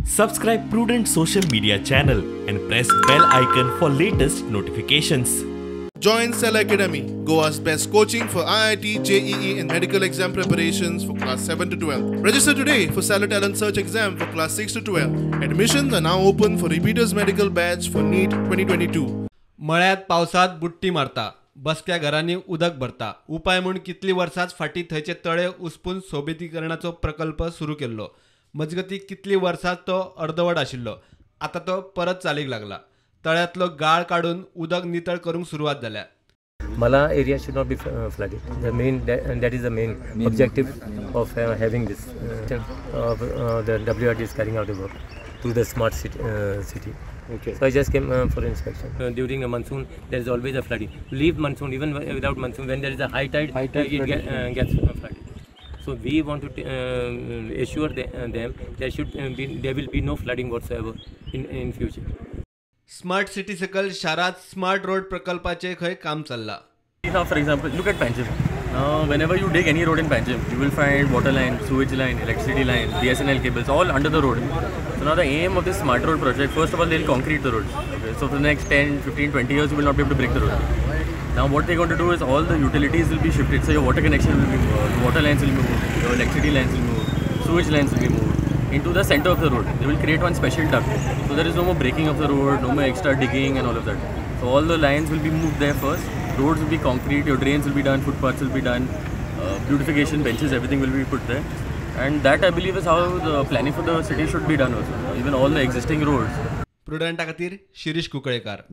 Subscribe Prudent social media channel and press bell icon for latest notifications. Join Cell Academy, Goa's best coaching for IIT, JEE and medical exam preparations for class 7 to 12. Register today for Cell Talent Search exam for class 6 to 12. Admissions are now open for repeaters medical batch for NEET 2022. मळ्यात पावसात बुट्टी मारता, बसक्या घरांनी उदक भरता. उपाय म्हणून कितली वर्सांच फाटी थंयचे तळे उसपून सोबीतीकरणाचो प्रकल्प सुरू केल्लो. मजगती कितली वर्सां तो अर्दवट आशिल्लो, आता तो परत चालीक लागला. तळ्यातलो गाळ काढून उदक नितळ करूंक सुरवात जाल्या. Mala area should not be flooded. That is the main objective of having this. The WRT is carrying out the work through the smart city. Okay. So I just came for inspection. During a monsoon, there is always a flooding. Leave monsoon, even without monsoon, when there is a high tide it gets flooded. So we want to assure them there will be no flooding whatsoever in future. Smart city सकल शारात smart road प्रकल्पाचे खंय काम चल्ला. Now, for example, look at Panjim. Now, whenever you dig any road in Panjim, you will find water line, sewage line, electricity line, BSNL cables, all under the road. So now the aim of this smart road project, first of all, they'll concrete the road. Okay? So for the next 10, 15, 20 years, you will not be able to break the road. Now what they're going to do is all the utilities will be shifted. So your water connection will be moved, water lines will be moved, your electricity lines will move, sewage lines will be moved into the center of the road. They will create one special duct. So there is no more breaking of the road, no more extra digging and all of that. So all the lines will be moved there first. Roads will be concrete, your drains will be done, footpaths will be done, beautification benches, everything will be put there. And that I believe is how the planning for the city should be done also. Even all the existing roads. प्रुडंटा खातीर शिरीष कुंकळेकार.